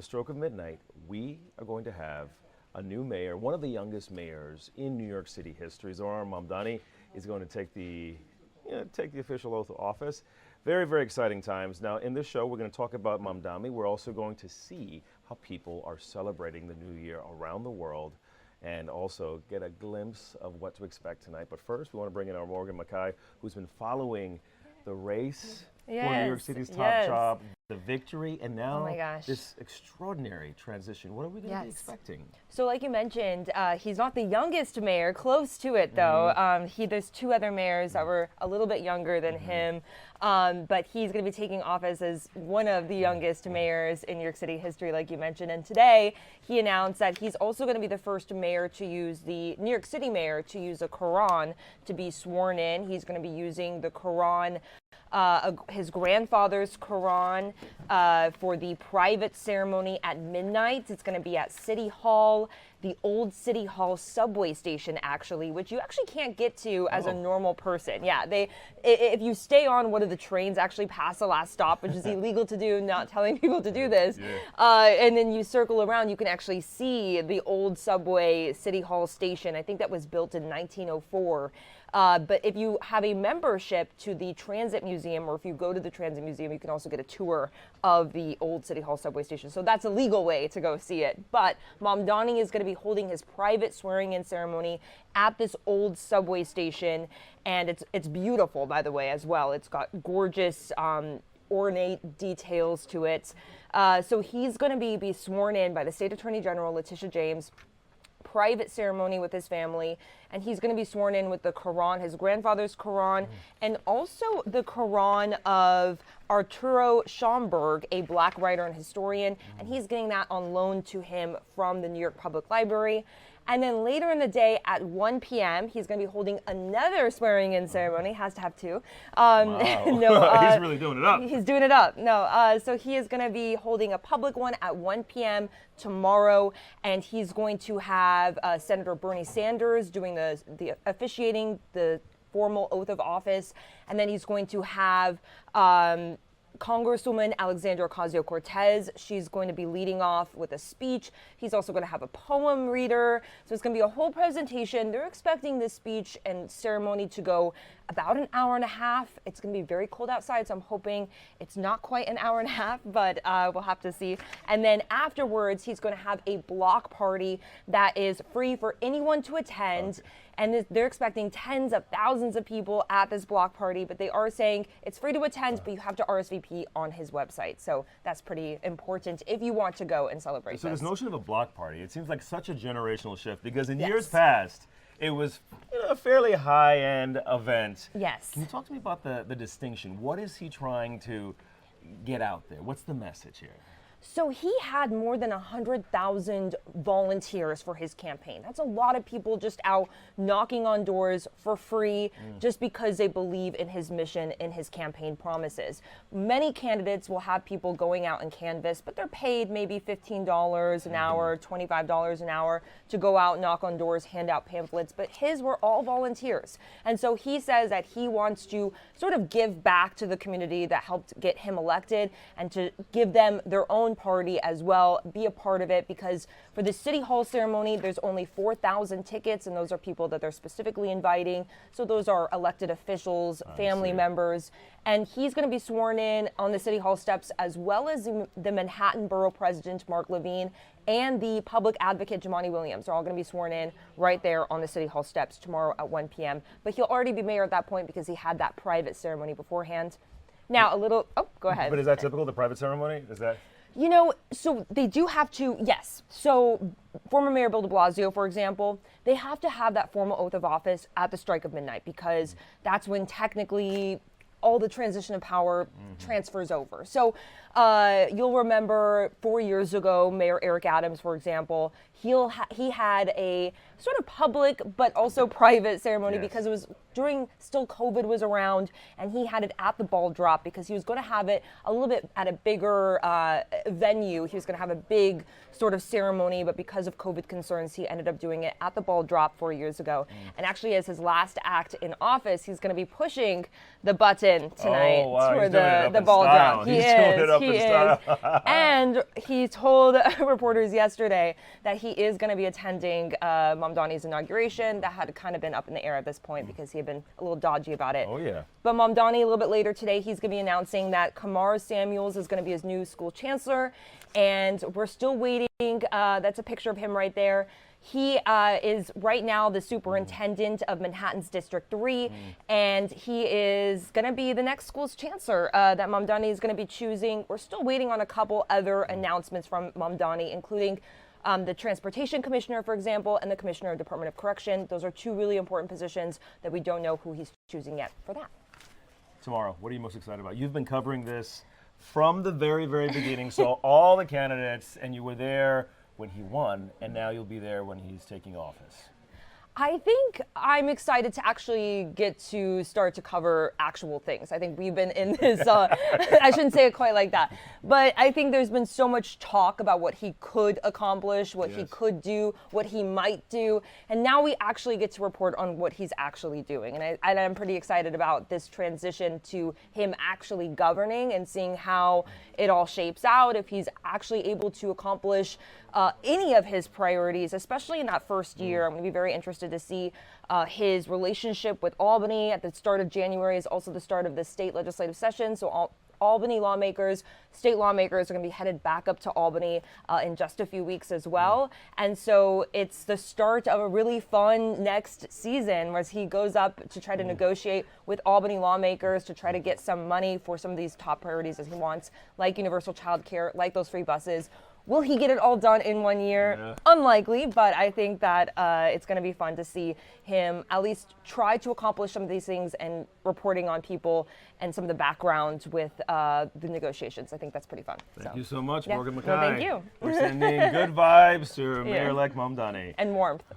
the stroke of midnight, we are going to have a new mayor, one of the youngest mayors in New York City history. Zohran Mamdani is going to take the official oath of office. Very, very exciting times. Now, in this show, we're going to talk about Mamdani. We're also going to see how people are celebrating the new year around the world and also get a glimpse of what to expect tonight. But first, we want to bring in our Morgan McKay, who's been following the race for New York City's top job, the victory, and now this extraordinary transition. What are we going to be expecting? So like you mentioned, he's not the youngest mayor, close to it though. There's two other mayors that were a little bit younger than him, but he's going to be taking office as one of the youngest mayors in New York City history, like you mentioned. And today he announced that he's also going to be the first mayor to use New York City mayor to use a Quran to be sworn in. He's going to be using the Quran, his grandfather's Quran, for the private ceremony at midnight. It's going to be at City Hall, the old City Hall subway station, actually, which you actually can't get to as a normal person. Yeah, if you stay on one of the trains actually past the last stop, which is illegal to do, not telling people to do this, and then you circle around, you can actually see the old subway City Hall station. I think that was built in 1904. But if you have a membership to the Transit Museum, or if you go to the Transit Museum, you can also get a tour of the old City Hall subway station. So that's a legal way to go see it. But Mamdani is going to be holding his private swearing-in ceremony at this old subway station, and it's beautiful, by the way, as well. It's got gorgeous, ornate details to it. So he's going to be sworn in by the State Attorney General, Letitia James. Private ceremony with his family, and he's going to be sworn in with the Quran, his grandfather's Quran, and also the Quran of Arturo Schomburg, a black writer and historian, and he's getting that on loan to him from the New York Public Library. And then later in the day at 1 p.m., he's going to be holding another swearing-in ceremony. Has to have two. Wow. He's really doing it up. He's doing it up. No, so he is going to be holding a public one at 1 p.m. tomorrow, and he's going to have Senator Bernie Sanders doing the officiating the formal oath of office, and then he's going to have Congresswoman Alexandria Ocasio-Cortez. She's going to be leading off with a speech. He's also going to have a poem reader. So it's going to be a whole presentation. They're expecting this speech and ceremony to go about an hour and a half. It's going to be very cold outside, so I'm hoping it's not quite an hour and a half, but we'll have to see. And then afterwards, he's going to have a block party that is free for anyone to attend. And they're expecting tens of thousands of people at this block party, but they are saying it's free to attend, but you have to RSVP on his website. So that's pretty important if you want to go and celebrate So this. this notion of a block party, it seems like such a generational shift, because in years past, it was a fairly high-end event. Yes. Can you talk to me about the distinction? What is he trying to get out there? What's the message here? So he had more than 100,000 volunteers for his campaign. That's a lot of people just out knocking on doors for free just because they believe in his mission and his campaign promises. Many candidates will have people going out and canvass, but they're paid maybe $15 an hour, $25 an hour to go out, knock on doors, hand out pamphlets, but his were all volunteers. And so he says that he wants to sort of give back to the community that helped get him elected and to give them their own party as well, be a part of it, because for the City Hall ceremony, there's only 4,000 tickets, and those are people that they're specifically inviting. So those are elected officials, family members, and he's going to be sworn in on the City Hall steps, as well as the Manhattan Borough President, Mark Levine, and the public advocate, Jumaane Williams, are all going to be sworn in right there on the City Hall steps tomorrow at 1 p.m. But he'll already be mayor at that point because he had that private ceremony beforehand. Now, go ahead. But is that typical, the private ceremony? Is that... You know, so they do have to, yes. So former Mayor Bill de Blasio, for example, they have to have that formal oath of office at the strike of midnight, because that's when technically all the transition of power transfers over. So you'll remember 4 years ago, Mayor Eric Adams, for example, he had a sort of public but also private ceremony because it was during still COVID was around, and he had it at the ball drop because he was going to have it a little bit at a bigger venue. He was going to have a big sort of ceremony, but because of COVID concerns, he ended up doing it at the ball drop 4 years ago. And actually, as his last act in office, he's going to be pushing the button tonight for the ball drop. He's doing it up up he in style. is. And he told reporters yesterday that he is going to be attending Mamdani's inauguration. That had kind of been up in the air at this point because he had been a little dodgy about it. Oh, yeah. But Mamdani, a little bit later today, he's going to be announcing that Kamar Samuels is going to be his new school chancellor. And we're still waiting. That's a picture of him right there. He is right now the superintendent of Manhattan's District 3, and he is going to be the next school's chancellor that Mamdani is going to be choosing. We're still waiting on a couple other announcements from Mamdani, including the transportation commissioner, for example, and the commissioner of Department of Correction. Those are two really important positions that we don't know who he's choosing yet for that. Tomorrow, what are you most excited about? You've been covering this from the very, very beginning, so all the candidates, and you were there when he won, and now you'll be there when he's taking office. I think I'm excited to actually get to start to cover actual things. I think we've been in this, I shouldn't say it quite like that, but I think there's been so much talk about what he could accomplish, what he could do, what he might do, and now we actually get to report on what he's actually doing. And I'm pretty excited about this transition to him actually governing and seeing how it all shapes out, if he's actually able to accomplish any of his priorities, especially in that first year. I'm going to be very interested to see his relationship with Albany at the start of January is also the start of the state legislative session. So Albany lawmakers, state lawmakers are going to be headed back up to Albany in just a few weeks as well. And so it's the start of a really fun next season as he goes up to try to negotiate with Albany lawmakers to try to get some money for some of these top priorities that he wants, like universal child care, like those free buses. Will he get it all done in 1 year? Yeah. Unlikely, but I think that it's going to be fun to see him at least try to accomplish some of these things and reporting on people and some of the background with the negotiations. I think that's pretty fun. Thank you so much, Yeah. Morgan McKay. Well, thank you. We're sending good vibes to Mayor-elect Mamdani. And warmth.